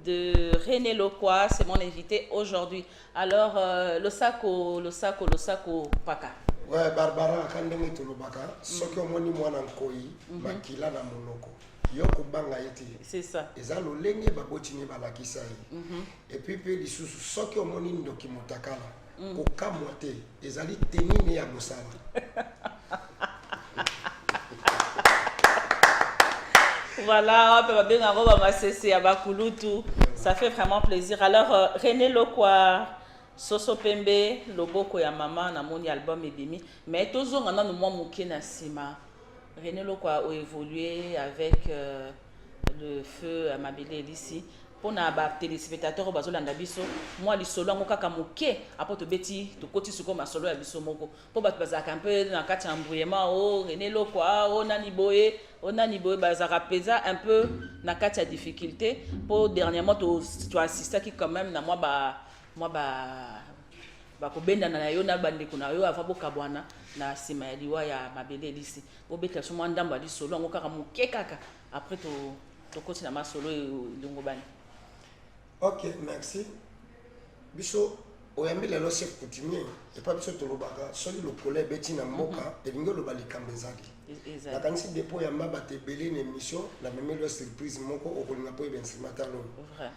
de René Lokwa, c'est mon invité aujourd'hui. Alors, le sako paka. Ouais, Barbara, quand on est au Lobaka, ce que moi ni moi n'encoyi, makila na monoko. Yoko banga ete. C'est ça. Et ça, le lenge babotine balakisa. Et puis, les sous, ce que moi ni ndoki motakala, koka moite, et ça li tenine ya mosala. Voilà, on peut bien avoir ma cessé à Bakulutu. Ça fait vraiment plaisir. Alors, René Lokwa, Soso Pembe, Loboko ya Mama, na mon album Ebimi. Mais toujours, on a nous mouké na sima. René Lokwa a évolué avec le feu à Mabele ici. Pour na ba téléspectateurs bazolanda biso, moi li solo ngoka kamuke après to beti to koti suko ma solo ya biso moko. Pour ba bazaka un peu na kati embrouillement oh René Lokwa oh nani boye bazaka pesa un peu na kati ya difficulté. Pour dernièrement tu assisté qui quand même na moi ko benda na yo na bande kuna yo ava bokabwana na sima ya liwa ya Mabele lisi. Pour beta so mo ndamba li solo ngoka kamuke kaka après to koti na ma solo ndongo bani. Ok, merci. Biso, oyambi lelo chef coutumier, et pas biso tolobaka, soli le collègue Bettina Moka, et l'ingo le bali kambezaki. La kanisi dépôt yamba bate belé une émission, la même le surprise moko au kolinga po ben simatalo. Vrai.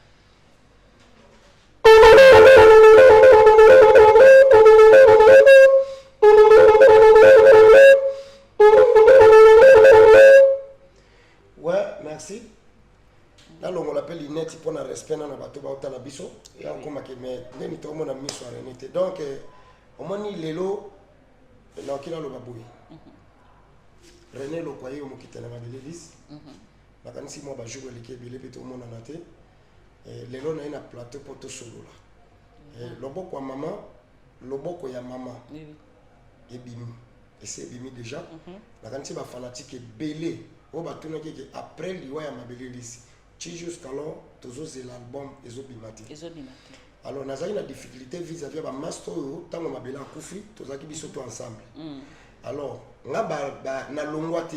Ouais, merci. Là, on l'appelle l'inet pour le respect dans la bateau à la biso. Et on commence mais n'est pas mon ami sur la donc, au moins, il est là, dans qui a le babouille. René le croyait au mot qui était dans la Bélélis. La canisi moi, je joue l'équipe, il est tout le monde en athée. Et les lots, on a un plateau pour tout solo là. Et le beau quoi, maman, le beau quoi, ya maman. Et bimi. Et c'est bimi déjà. La canisi va fanatique et belé. On va tourner après l'Iwa ya Mabélélis. Jusqu'alors, tous l'album Ezobimati. Alors, nous avons une difficulté vis-à-vis de master, tant qu'on m'a bien Koufi, tous les qui sont ensemble. Alors, nous avons longwate,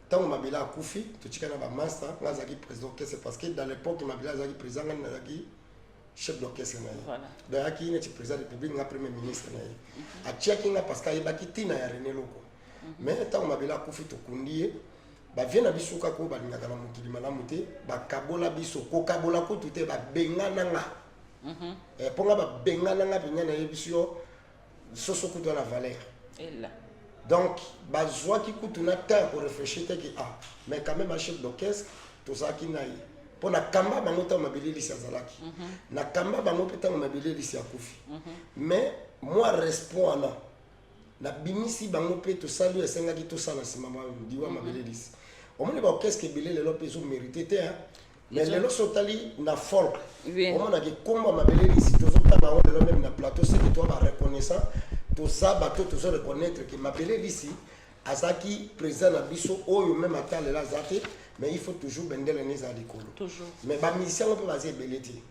tant qu'on m'a bien Koufi, tout ce qui est master, nous avons président c'est parce que dans l'époque, nous avons président, nous avons chef d'orchestre. Donc, il y a président de la République, nous avons premier ministre. À Tchèque, parce qu'il y a Tina et René Loko. Mais tant qu'on m'a bien Koufi, tout le ba viena biso kako ba lingaka na mokili malamu te ba kabola biso ko kabola ko tuté ba bengana nga ponga ba bengana nga bengana biso soso kuto la valeur donc ba joie qui coûte na temps pour réfléchir que ah mais quand même un chef d'orchestre to ça qui naï pour na kamba ba mota Mabele lisi azalaki na kamba ba mopeta Mabele lisi akufi mais moi répondre na bimisi bango pe to salu esenga ki to sala sima ba diwa Mabele lisi. On me dit qu'est-ce que Belé les lopes ont mérité, mais les lots sont allés na folk. On a dit comment Mabele ici, tous autres parents de l'homme na plateau, c'est que toi va reconnaissant, tout ça bateau tous reconnaître que Mabele ici, Azaki présent na biso, ou même à tal la zate, mais il faut toujours bender les nez à l'école. Toujours. Mais ba mission on peut baser Beleti.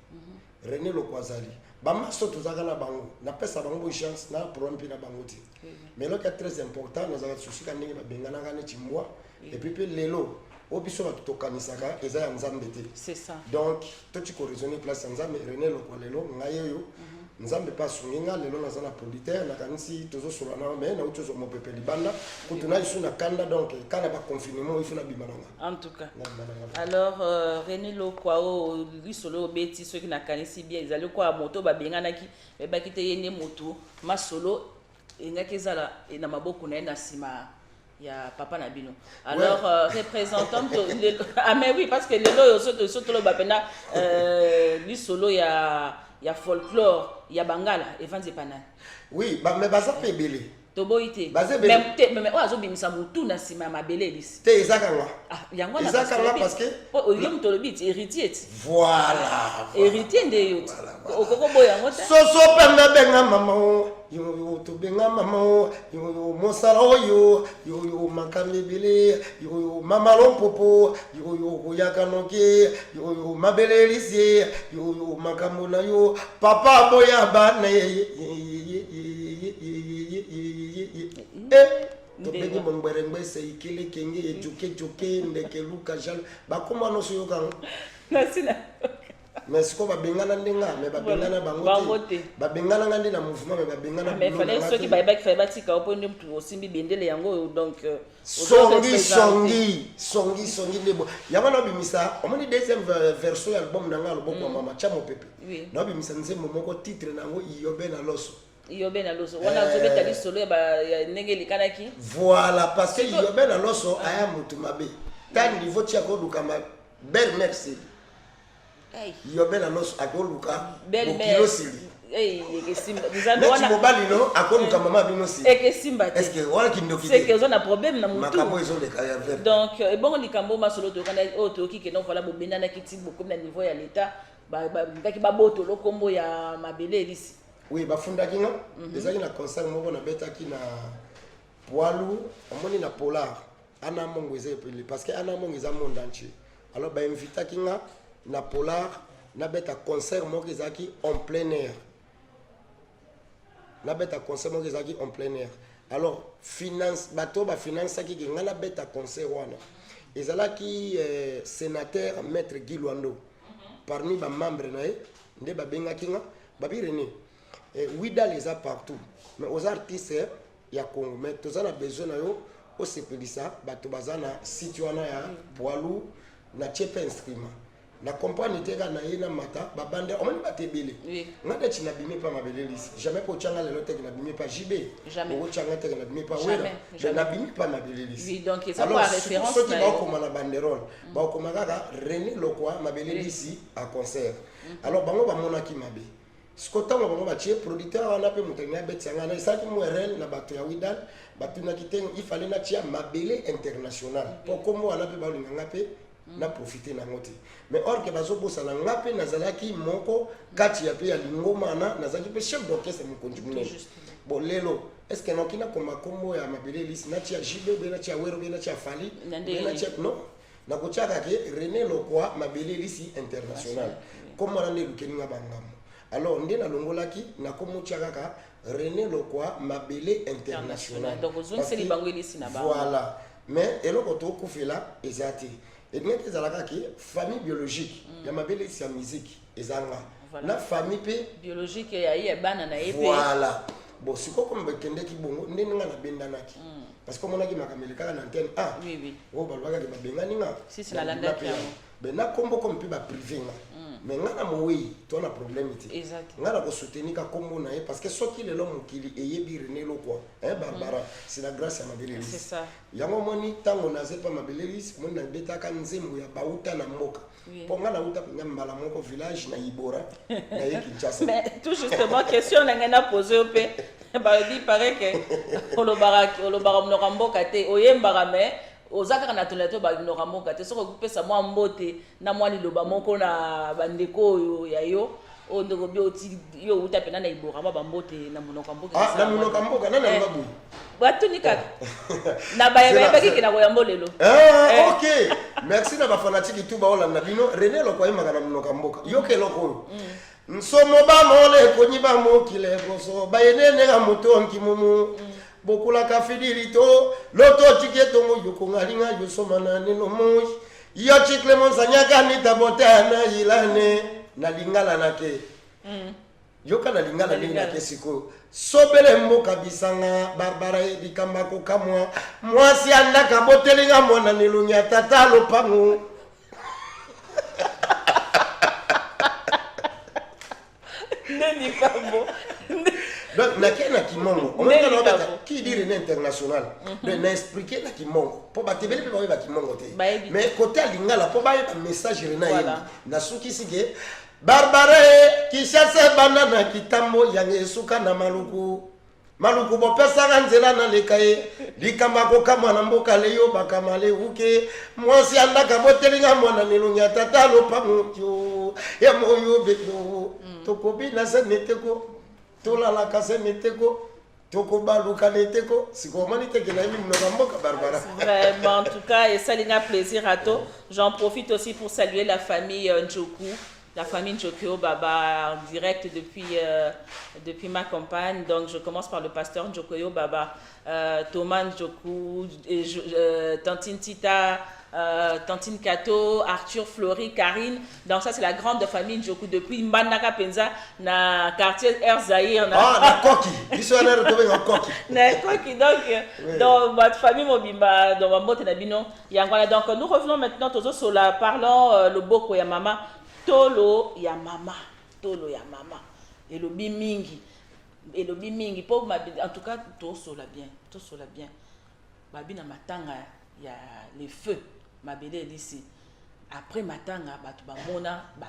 René Lokwazali. Ba maso tous agana bango, na pesa bango chance na problème na bango ti. Mais là qui est très important, nous avons souci quand nous bengana ngane chimwa. Et puis les lots, au biso va tout okanisaka, et ça nzambe te. C'est ça. Donc, toi tu peux raisonner place nzambe, René Lokwa lelo, ngayo nzambe pas sunginga lelo na zana producteur na kanisi tozo solana mais na utozo mo pepe libanda, kutuna isu na kanda donc kana ba confinement il faut na bimananga. En tout cas. Alors René Lokwa o risolo beti ceux qui na kanisi bien, ils allaient quoi moto ba bengana ki, mais ba kite yene moto, ma solo et ngakezala et na maboko na sima. Il y a Papa Nabino. Alors, ouais. Représentant de... Ah, mais oui, parce que les lots, surtout le Bapena, lui solo, il y a folklore, il y a Bangala, et Van Zepanan. Oui, mais ça fait belé. Toboité. Mais oazo bimisa mutu na sima Mabele lisi. Te ezakanga. Ah, yango na parce que oyom to le bit héritier. Voilà. Héritier de yo. Okoko boya ngota. Soso pembe benga mama. Yo to benga mama. Yo mosala yo makame bele. Yo mama lompopo. Yo yakanoke. Yo Mabele lisi. Yo makamona yo. Papa boya bane. Tobegi mongberengbe se ikele kenge ejoke joke ndeke luka jal ba koma no suyo kan mais ce qu'on va bengana ndenga mais ba bengana bangote ba bengana ngandi na mouvement mais ba bengana mais fallait ceux qui baïba qui fait batika au point de aussi bendele yango donc songi lebo yaba no bimisa omoni deuxième version ya album nanga loboko mama chamo pepe no bimisa nzembo moko titre nango iyobe na loso wana zobeta li solo ya ndenge likanaki voilà parce que iyobe na loso aya mutu mabe tan niveau tia ko dukama bel merci Yobe na loso akoluka bokilo sili wana mobali no akoluka mama bino sili est-ce que wala kindoki c'est que on a problème na mutu makabo ezo de kaya vert donc bon likambo masolo to kana o to ki ke non voilà bobenda na kiti beaucoup na niveau ya l'état ndaki baboto lokombo ya mabele elisi oui bafundaki nga ezaki na concert moko na betaki na Poilu omoni na Polar ana mongo eza epele parce que ana mongo eza monde entier alors ba invitaki nga na Polar na beta concert moko ezaki en plein air na beta concert moko ezaki en plein air alors finance bato ba finance ki nga na beta concert wana ezalaki sénateur maître Guy Luando parmi ba membre na nde ba bengaki nga babi René Wida les a partout mais aux artistes ya Congo mais tous on a besoin na yo au sepelisa bato bazana situana ya Poilu na chepe instrument na compagnie teka na yena mata babande omani batebele ngata china bimi pa mabele lisi jamais ko changa lelo teka na bimi pa JB ko changa teka na bimi pa wera na bimi pa mabele lisi oui donc ça pour référence ceux qui va comme na banderole ba comme kaka René Lokwa mabele lisi à concert alors bango ba monaki mabe skotango bango ba tie producteur wana pe mutenya betianga na saki mwerel na bato ya Widal batuna kiteng il fallait na tia mabele international pour kombo wana pe ba linga pe na profiter na ngoti mais or que bazo bossa na ngape nazalaki moko kati ya pe ya lingoma nazaki pe chef d'orchestre mukonji munene bon lelo est-ce que nokina koma kombo ya mabele lisi na tia JB na tia Wero na tia Fali na tia non na kochaka ke René Lokwa mabele lisi international comme on ne lukeninga bangamo alors ndé na longolaki na komo tia kaka René Lokwa mabele international donc zone c'est libango lisi na ba voilà mais eloko to kufela ezati et donc ils ont famille biologique il y a ma belle c'est musique ils ont la famille biologique il y a bana na épée voilà bon c'est quoi comme bekende ki bongo ndenge nga na bendanaki parce que mon aki makameleka na antenne oui oh balwaka ke babengani nga si c'est la landa qui ben na kombo comme pe ba privé nga mais nga na moyi to na problème ti nga na ko soutenir ka kombo na parce que soki le l'homme kili eyebi René Lokwa Barbara c'est la grâce à mabele c'est ça yango moni tango na zepa mabele lisi moni na betaka nzembo ya bauta na mboka pour nga na uta mbala moko village na Ibora na Kinshasa mais tout justement question na ngena poser pe ba dit paraît que olobara mnoka mboka te oyembara mais ozaka na toleto ba mnoka mboka te soko kupesa mwa mbote na mwa liloba moko na bandeko oyo ya yo ondoko bio ti yo uta pena na Ibora ba mbote na mnoka mboka na mnoka mboka na ngabu batu nika na ba ki na koyambo lelo OK merci na ba fanatique tout ba olanda bino René Lokwa yimaka na mnoka mboka yo ke loko nsomo ba mole konyi ba mokile boso ba yenene ga moto nkimumu bokula ka fidilito loto tiketo mo yukongalinga yosomana neno moyi yo chikle monsanyaka ni tabotana ilane na lingala nake yoka na lingala linga kesiko sobele mboka bisanga Barbara edikamba ko kamwa mwasi andaka botelinga mona nilunya tata lopangu neni kambo donc na kena kimongo on va dire qui dit René international de n'expliquer na kimongo po batebele pe ba kimongo te mais côté lingala po ba message René na suki sige Barbara Kinshasa banana kitambo yange suka na maluku bopesa nzela na lekaye likamba ko kama na mboka leyo bakamale uke mwasi andaka botelinga mwana nilunya tata lopango ya moyo beto tokobi na seneteko tolala kaseneteko tokobaluka neteko sikomani teke na yimi mnoka mboka Barbara vraiment en tout cas et ça l'inga plaisir à toi. J'en profite aussi pour saluer la famille Njoku. La famille Njokyo Baba en direct depuis ma campagne. Donc, je commence par le pasteur Njokoyo Baba, Thomas Njoku, Tantine Tita, Tantine Kato, Arthur, Florie, Karine. Donc ça c'est la grande famille Njoku depuis Mbandaka Penza na quartier Air Zahir. Na Koki. Ils sont allés retrouver en Koki. Na Koki. Donc dans votre famille Mobimba, dans ma motte Nabino, Yangwana. Donc nous revenons maintenant toujours sur la parlant le boko ya mama, tolo ya mama, tolo ya mama. Et le bimingi. Et le bimingi pour en tout cas tout cela bien. Babi na matanga il y a les feux mabele ici après matanga batu bamona ba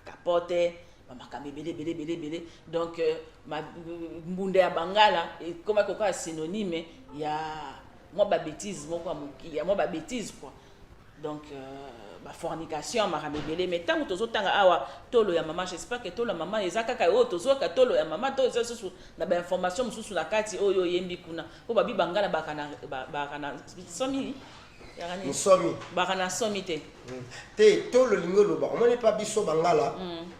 capote ba makambe belé donc mbunde ya bangala et comme quoi synonyme il y a moi ba bêtise moko amuki ya moi ba bêtise quoi donc ba fornication makambe belé mais tant tozo tanga awa tolo ya mama j'espère que tolo mama ezaka ka o tozo ka tolo ya mama to eso susu na ba information mususu na kati oyo yembi kuna po babi bangala bakana somi Nsomi. Bakana somi te. Te tolo lingolo ba. On n'est pas biso bangala.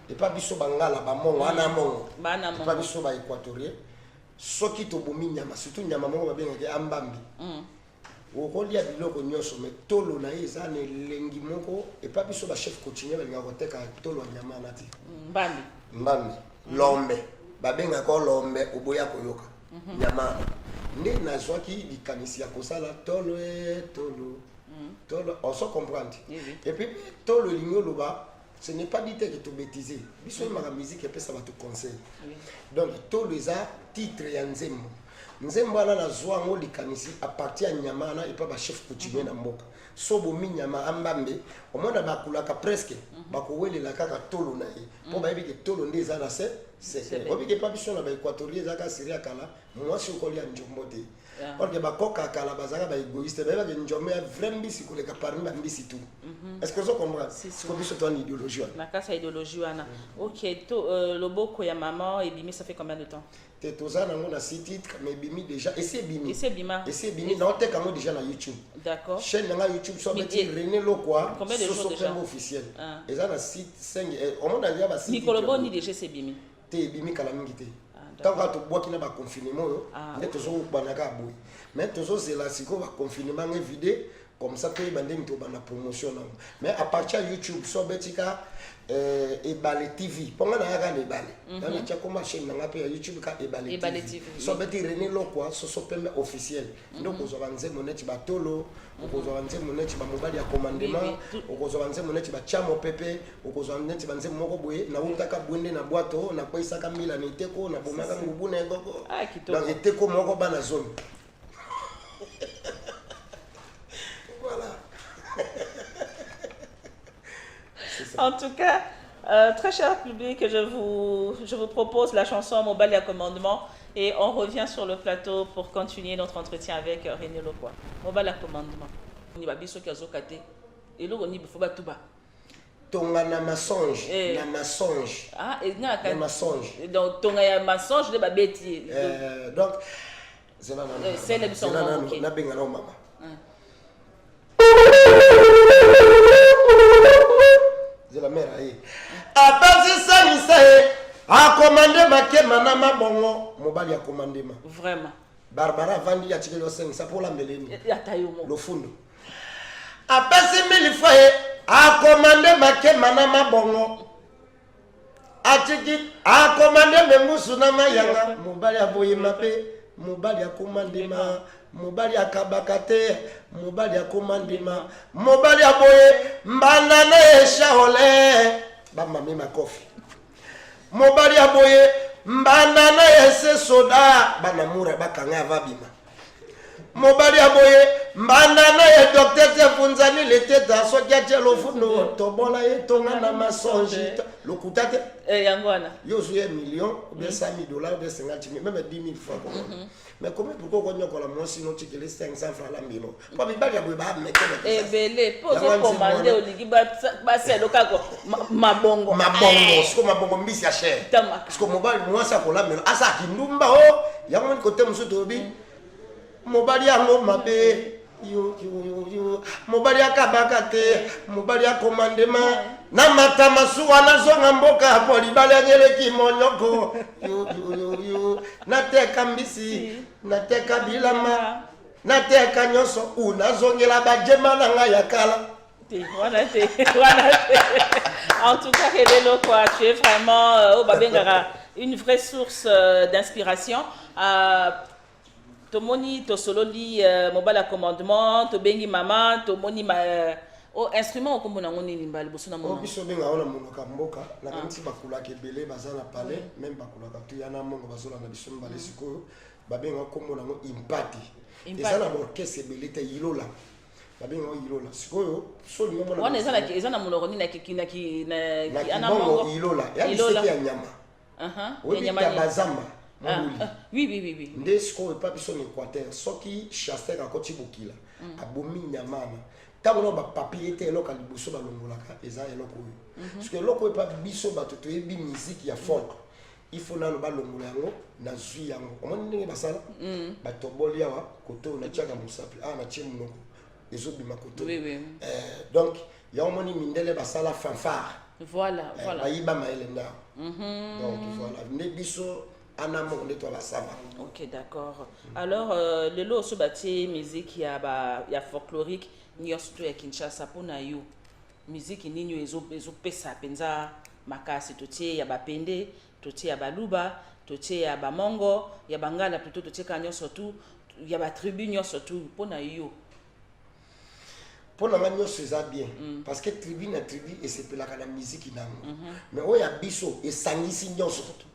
Et pas biso bangala ba mongo ana mongo. Bana mongo. Pas biso ba équatorien. Soki to bomi nyama surtout nyama mongo ba benga ambambi. Okolia biloko nyonso mais tolo na eza ne lengi moko et pas biso ba chef coutumier ba linga koteka tolo nyama na ti. Mbambi. Lombe. Ba benga ko lombe oboya koyoka. Nyama. Nde nazwaki likanisi ya kosala tolo tolo on se comprend et puis tolo lingolo ba ce n'est pas dit que tu bêtiser biso ma musique et puis ça va te conseiller donc tolo eza titre ya nzembo ana nazwa ngo likanisi à partir ya nyamana et pas ba chef coutumier na mboka sobo minyama ambambe omona bakulaka presque bakowelela kaka tolo na ye po bayebi ke tolo nde eza na c'est obi ke pas biso na ba équatorien zaka siria kala moi si okolia njombo te parce que bakoka kala bazaka ba égoïste ba ke njombo ya vraiment si koleka parmi ba mbisi tout est-ce que vous comprenez c'est ko biso ton idéologie na kasa idéologie wana OK le boko ya maman et bimi ça fait combien de temps te tozana ngo na site titre mais bimi déjà et c'est bimi na on te kango déjà na YouTube d'accord chaîne na YouTube so beti René Lokwa so officiel et ça na site 5 au monde ya ba site Nicolo Boni déjà c'est bimi te bimi kala mingi te tant que to boki na ba confinement yo ne tozo banaka boy mais tozo c'est là siko ba confinement évité comme ça pe bande mto bana promotion na mais à partir YouTube so betika Ebale TV ponga na yaka ne bale dans la chakoma chaîne na ngape ya YouTube ka Ebale TV so beti René Lokwa so pembe officiel donc ozo banze moneti batolo ozo banze moneti ba mobali ya commandement ozo banze moneti ba chamo pepe ozo banze banze moko boye na utaka bwende na bwato na koisa ka mila ni teko na bomaka ngubu na ngoko donc eteko moko bana zone voilà. En tout cas, très cher public, je vous propose la chanson Mobali à commandement et on revient sur le plateau pour continuer notre entretien avec René Lokwa. Mobali à commandement. On y va bien sûr qu'il y a Zokate. Et là, on y va tout bas. Tonga na mensonge, na mensonge. Ah, et na mensonge. Donc tonga ya mensonge de babeti. Donc c'est la mission na benga na mama. C'est la mère aïe. Apasi sanise a commandé ma kema na bongo mobali a commandé ma. Vraiment. Barbara vandi ya tikelo 5 ça pour la meleni. Ya tayomo. Le fundo. Apasi 1000 fois a commandé ma kema na bongo. A tiki a commandé me musu na mayanga mobali a boye mape mobali a commandé ma. Mobali akabakate mobali akomandima mobali aboye mbanana eshaole bamami makofi mobali aboye mbanana ese soda banamura bakanga vabima mobali aboye mbanana ye docteur Tefunzani leteta sokia telo funo tobola etonga na masonge lokutate yangwana yozuye million ou bien $100,000 ou bien 50,000 même 10,000 francs. Mais comment pourquoi on a moi sinon tu les 500 francs la milo pas bibali ya boba mettre belé pose commander oligi ba c'est le cas mabongo siko mabongo mbisi ya cher siko mobali moi ça ko la milo asa kindumba o yango côté musuto bi mobali yango mabe yo mobali akabaka te mobali akomandema na matamasu wana zonga mboka hapo libale ngeleki monyoko yo nateka mbisi nateka bilama na te kanyoso una zongela ba jema na nga ya kala. En tout cas, René Lokwa, tu es vraiment une vraie source d'inspiration. Tomoni to solo li mobile commandement, to bengi mama, to moni instrument au kombo nango nini mbali bosuna mona. Biso benga ona monoka mboka na kanti bakula ke belé bazana palais même bakula ka tuyana mongo bazola na biso mbali sikoyo babenga kombo nango impati. Ezana orchestre belé te yilola. Babenga yilola sikoyo so ni mona. Wana ezana monoko nini na ana mongo yilola. Ya liseke ya nyama. Ya nyama ya bazamba. Oui. Nde sikoyo pa biso ni Équateur soki chasseur akoti bokila abomi nyamana. Tango ba papier te eloko liboso balongolaka eza eloko oyo parce que eloko epa biso bato toyebi musique ya folk il faut nano balongola yango na zwi yango omoni ndenge basala batoboli awa koto na tiaka mosapi na tie monoko ezobima koto donc ya omoni mindele basala fanfare voilà bayiba maele ndao donc voilà nde biso ok, d'accord. Alors, le lot se bâti musique il y a folklorique, ni surtout à Kinshasa pour na you. Musique ni ñu ezo pesa penza makasi totie ya bapende, totie ya baluba, totie ya bamongo, ya bangala plutôt totie kanyo surtout, ya ba tribu nyo surtout pour na you. Pour na nyo c'est bien parce que tribu na tribu et c'est pelaka na musique nango. Mais oya biso et sangisi nyo surtout.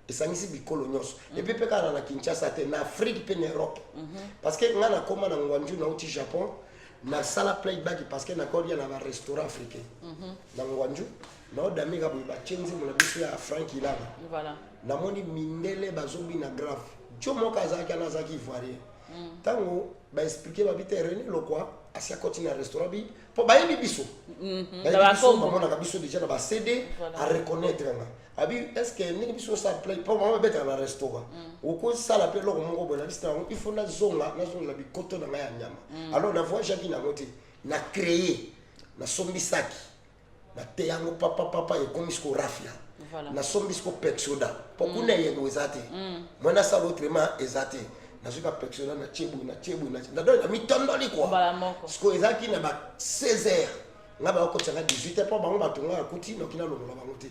Et ça nisi bikolo nyos et puis pe kana na Kinshasa te na Afrique pe na Europe parce que ngana koma na Ngwanju na uti Japon na sala playback parce que na kolia na ba restaurant africain na Ngwanju na odamiga bu ba chenzi mo na biso ya franc ilaba voilà na moni mindele bazobi na grave jo moka zaki na zaki ivoirien tango ba expliquer ba bité René Lokwa asia continue na restaurant bi po ba yebi biso ba biso ba mona ka biso déjà na ba CD à reconnaître nga abi est-ce que ni biso ça play pour moi bête na restaurant ou ko ça la pe loko moko bona liste il faut na zonga la bikoto na ya nyama alors na voix jaki na moté na créer na sombisaki na teyango papa et comme isko rafia na sombisco pexoda pour kuna yengo ezate mona ça autrement ezate na zuka pexoda na chebu na do na mitondoli quoi parce que ezaki na ba 16h ngaba ko tsanga 18h pour bango batonga kuti no kina longola bango te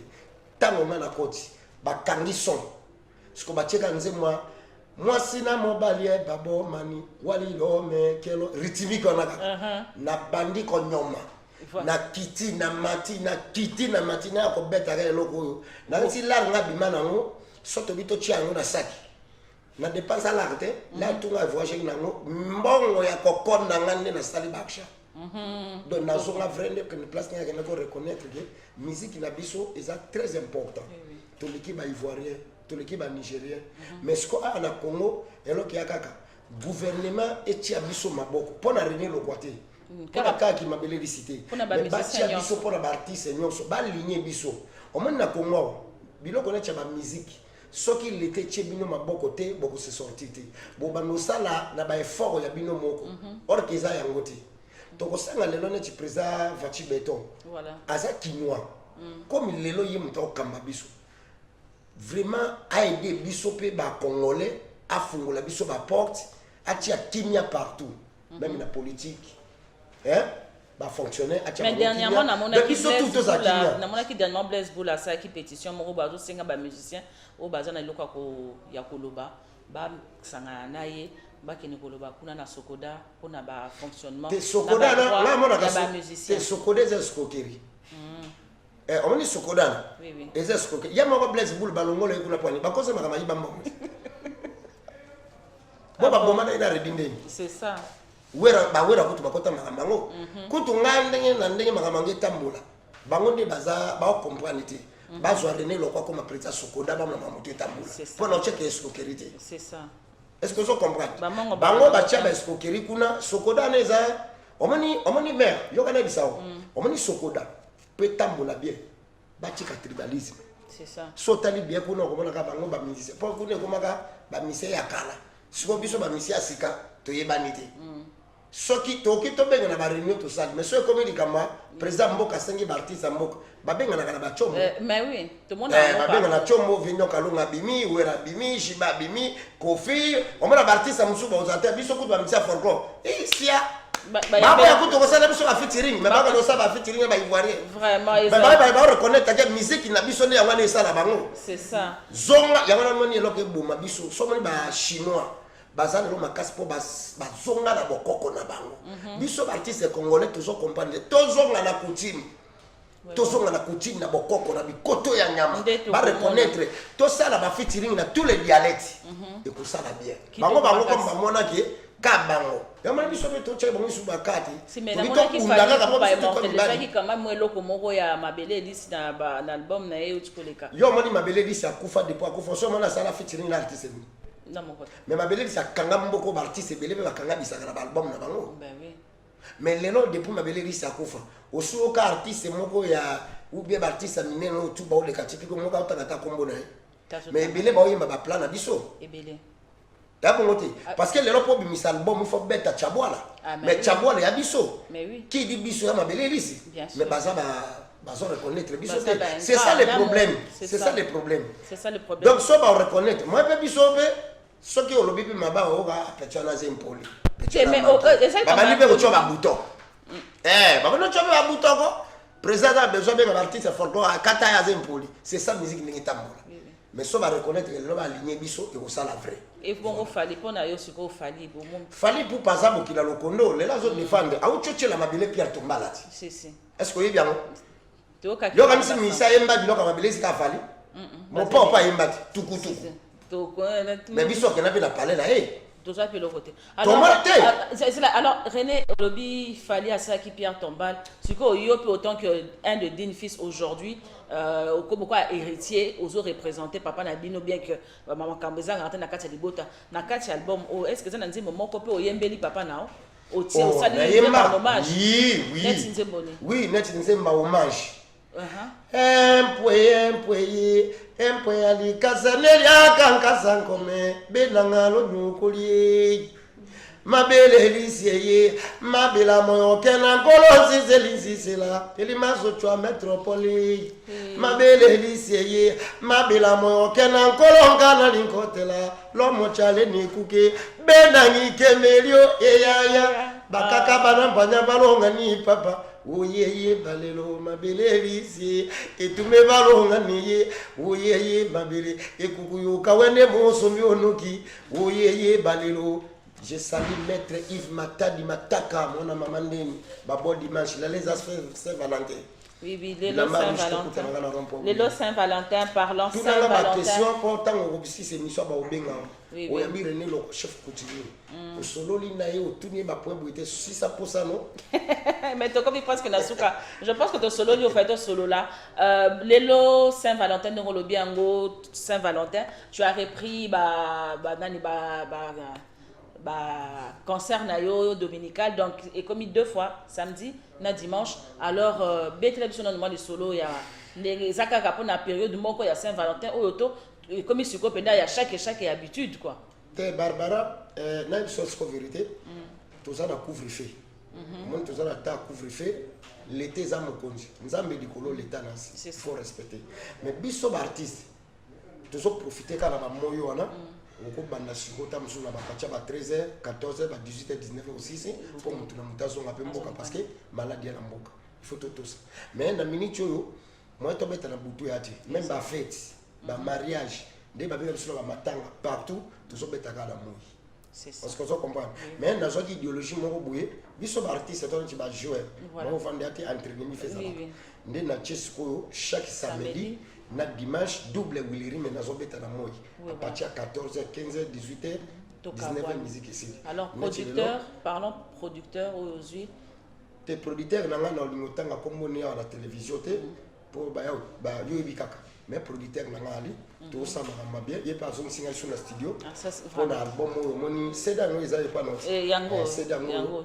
tango na koti bakangi son siko bacheka nzemwa mwasi na mobali babo mani wali lo me kelo ritmiko na bandi ko nyoma na kiti na mati na ko beta ga loko na nti la nga bimana ngo soto bito chiango na saki na dépense l'arte la tunga voyage nango mbongo ya kokonda ngande na sali baksha donc na zonga vrende que une place qui a ko reconnaître que musique na biso est très important to l'équipe ivoirien to l'équipe nigérien mais ce qu'on a na Congo elo ki akaka gouvernement et tia biso maboko pona René Lokwa te pona kaki mabele licité mais ba tia biso pona ba artiste nyonso ba ligné biso o mona na Congo biloko na tia ba musique soki l'été tia bino maboko te boko se sortir te bo ba no sala na ba effort ya bino moko or que za yango te donc sanga lelo neti président Fachi Beton voilà aza kinois comme lelo yimto kamba biso vraiment a aidé biso pe ba congolais a fungola biso ba porte a tia kimia partout même la politique ba fonctionner a tia mais dernièrement na mona ki dernièrement Blaise Boula ça qui pétition mo bazo senga ba musicien o bazana iloko ko ya koloba ba sanga naye bakeni koloba kuna na Sokoda pona ba fonctionnement te Sokoda na mona ka te Sokoda za skokeri on est Sokoda oui et za skokeri ya mo Blaise Boula balongolo kuna poni ba kosa makama yiba mbongo bo ba bomana ina redinde c'est ça wera kutu bakota makama ngo kutu ngandenge na ndenge makama ngetambola bango nde baza ba comprendre te bazwa René Lokwa comme président Sokoda ba mama moto etambola pona cheke skokeri te c'est ça. Est-ce que vous comprenez? Bango batia ba skokeri kuna Sokoda neza omoni maire yokana bisao omoni Sokoda peut tambola bien batika tribalisme c'est ça sotali bien kuna komona ka bango ba musicien pour kuna komaka ba musicien ya kala siko biso ba musicien sika to yebani te soki toki to benga na ba réunion to ça mais so comme il kama président mboka sengi ba artiste mboka ba benga na ba chombo mais oui tout le monde ba benga na chombo vinyo kalunga bimi wera bimi shiba bimi kofi on mona ba artiste musu ba ozate biso ku ba misa folklore sia ba ya kuto ko sala biso ba featuring mais ba ka no sa ba featuring ba ivoirien vraiment ba reconnaître que musique na biso ne yangana esala bango c'est ça zonga yangana moni eloke boma biso so moni ba chinois bazana lo makasi po bazonga na bokoko na bango biso ba artiste congolais toujours comprendre tozonga na coutume tozonga na coutume na bokoko na bikoto ya nyama ba reconnaître to sala ba featuring na tous les dialectes et ko sala bien bango comme ba mona ke ka bango yamana biso beto tshela bango su bakati si mais na mona ki fallait pas immortaliser ki quand même eloko moko ya mabele lisi na ba album na ye utskoleka yo moni mabele lisi akufa depuis akufa so mona sala featuring na artiste mais ma belle ça kanga mboko ba artiste belé ba kanga bisaka na album na bango ben oui mais lelo depuis ma belle ça kufa osu ka artiste moko ya ou bien ba artiste mineno tout ba o le katiki ko moka utaka kombo na mais belé ba oyemba ba plan na biso ebele d'abord parce que lelo po bimisa album il faut beta chabwala mais chabwala ya biso mais oui qui dit biso ya ma belle lisi mais baza bazo reconnaître biso c'est ça le problème donc so ba reconnaître moi pe biso be soki olobi pe maba oka petana zempoli mais baba libe ko choba bouton baba no choba bouton ko président a besoin de artiste folklore kata ya zempoli c'est ça musique ningi tambola mais so ba reconnaître que lo ba aligner biso et ko sala vrai et bon fali pona yo siko fali bo fali pour pas ça bokila lokondo le la zone défendre a uchoche la mabele Pierre Tombala si est-ce que y bien to ka yo kamisi misa yemba biloko mabele sika fali mon papa yemba tukutu mais biso que na bi la parler là alors René Lobi fallait à ça qui Pierre Tombal ce que yo peut autant que un de Dean fils aujourd'hui comme quoi héritier aux autres représentés papa na bino bien que maman Kambeza rentre na kati libota na kati album est-ce que ça n'a dit moment ko peut oyembeli papa na o tie o sali hommage oui net nzemba hommage Empoye ali kasaneli akankasa nkome benanga lo nyukuli mabele liseye mabela moyo kena nkolo zizelisisela elimazo chwa metropoli mabele liseye mabela moyo kena nkolo ngana linkotela lomo chale nikuke benangi kemelio eyaya bakaka banambanya balonga ni papa Oyeye balelo mabele lisi etume balonga niye oyeye mabele ekukuyo kawene mosombi onoki oyeye balelo je salue maître Yves Matadi Mataka mona mama ndeni babo dimanche la les Saint-Valentin oui le Saint-Valentin parlant Saint-Valentin question pour tant au si c'est mission ba obenga oyambi René le chef coutumier solo lina ye otunie ba point boité 600% non mais to comme parce que nasuka je pense que to solo li au fait to solo là lelo Saint-Valentin de ngolobi ango Saint-Valentin tu as repris nani concert na yo dominical donc et commis 2 fois samedi na dimanche alors bétrébiso normalement les solo ya les zakaka pour na période moko ya Saint-Valentin oyoto commis sur copenda ya chaque habitude quoi te Barbara na une chose ko vérité tout ça na couvre-feu mon tout ça na ta couvre-feu l'été za mokonzi nzambe likolo l'état nasi faut respecter mais biso ba artiste toujours profiter kana ba moyo wana on banda sikota musuna bakacha ba 13h 14h ba 18h 19h aussi pour mutu na mutazo ngape mboka parce que maladie na mboka il faut tout ça mais na minute yo moi to beta na butu yati même ba fête ba mariage de ba bela solo ba matanga partout toujours beta kala moi c'est ça parce que on comprend mais na zoki idéologie moko boye biso ba artiste to nti ba jouer on vendre ati entraîner mi fait ça ndé na chesko chaque samedi na dimanche double Willy mais nazo beta na moi à partir de 14h 15h 18h 19h musique ici alors producteur parlons producteur aujourd'hui tes producteurs na ngana lingotanga komoni à la télévision te pour ba yo bikaka mais producteur na ngali to sama na bien y pas un single sur le studio pour album moni seda no ezali pas non yango seda yango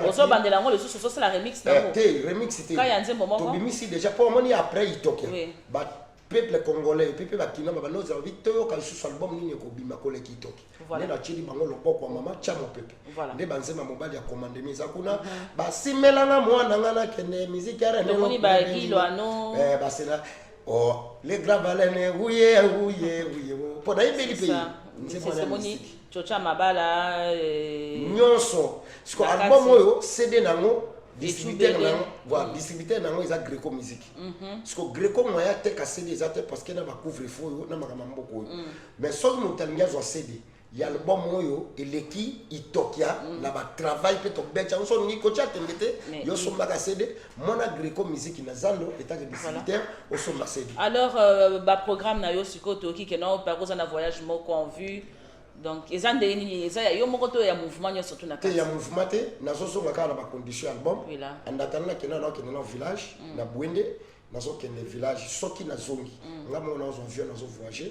oso bandela ngo le sous c'est la remix na te remix c'était ka yanze moment to bimisi déjà pour moni après itoke but peuple congolais peuple bakina babano za vito ka sous album nini ko bima ko le kitoki nena chili bango loboko mama chamo peuple nde banzema mobali ya commande mise kuna basimelanga mwana ngana kende musique ya rene moni ba kilwano basela oh les grands baleines ouye pour na ibeli pays c'est moni chocha mabala nyonso parce que album oyo CD nango distributeur nango voilà distributeur nango eza Greco musique parce que Greco moya te ka CD eza te parce que na ba couvre feu na makama mboko mais soki motalingi azwa CD ya album oyo eleki itokia na ba travail pe to becha so ni ko cha tembete yo somba ka CD mona Greco musique na zando état de distributeur au somba CD alors ba programme na yo sikoto ki ke na par na voyage moko en vue. Donc, ils ont des mouvements surtout na il y a mouvement na zozo ngaka na ba condition album en attendant que na na village na Bwende na zo kende village soki na zongi ngamo na zo vient na zo voyager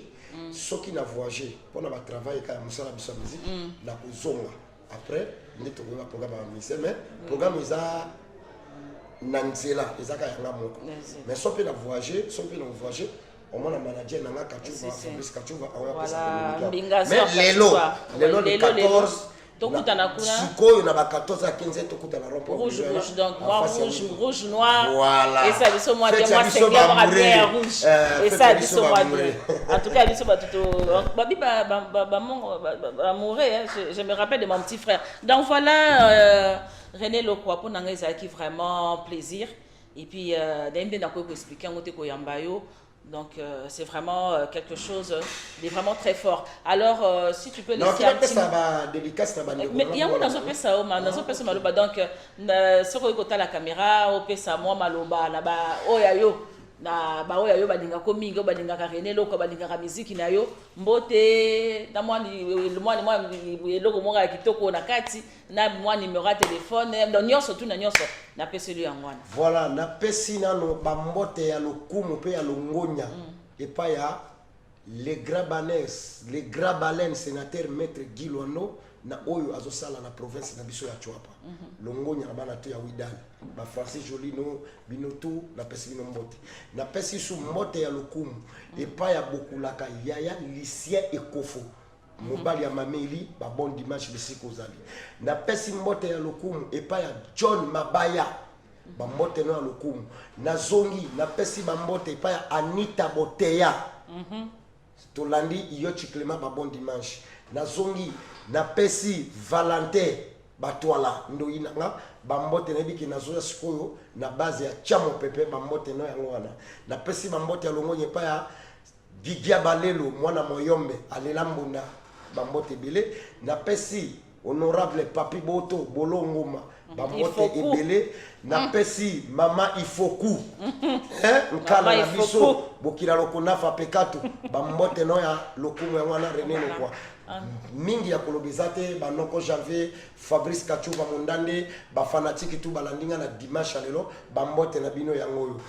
soki na voyager pour na ba travail ka musala biso musique na kozonga après ndi to ba programme ba mise mais programme isa na nzela ezaka yanga moko mais soki na voyager au moins le manager n'a pas Fabrice Kachuva mais lelo le 14 sikoyo na ba 14 à 15 tokuta na rompo rouge donc rouge noir voilà et ça biso moi de moi c'est bien rouge et ça biso moi en tout cas biso ba tout babi ba mourir je me rappelle de mon petit frère donc voilà René Lokwa pour nanga ezaki vraiment plaisir et puis d'embe na ko expliquer ngote ko yambayo. Donc c'est vraiment quelque chose de vraiment très fort. Alors si tu peux laisser un petit mais il y a un dans pesa maloba donc ce ko kota la caméra au pesa moi maloba na ba oyayo na ba oyayo balinga ko mingi balinga ka René Lokwa balinga ka musique na yo mbote na moi eloko mo ka kitoko na kati na moi numéro de téléphone donc nyonso tout na nyonso na pesi lui angwana voilà na pesi nano ba mbote ya lokumu pe ya longonya et pas ya les grands baleines sénateur maître Guy Loano na oyo azosala na province na biso ya Chwapa longonya na bana to ya Widal ba Francis Jolino binotu na pesi bino mbote na pesi su mbote ya lokumu et pas ya bokulaka yaya Lucien Ekofo mobali ya Mameli ba bon dimanche bisiko zali na pesi mbote ya lokumu et pas ya John Mabaya ba mbote no ya lokumu na zongi na pesi ba mbote et pas ya Anita Boteya tolandi Yochi Clément ba bon dimanche na zongi na pesi Valentin batwala ndoyina nga bambote na biki na zoya sikoyo na base ya chamo pepe bambote no yango wana na pesi bambote ya longonye pa ya Gigia Balelo mwana moyombe alela mbunda bambote bele na pesi honorable Papi Boto Bolongoma bambote ebele na pesi mama Ifoku nkala na biso bokila lokonafa pekatu bambote no ya lokumu ya mwana René Lokwa mingi ya kolobizate banoko Janvier Fabrice Kachuva Mondande ba fanatiki tu balandinga na dimanche lelo bambote na bino yango yo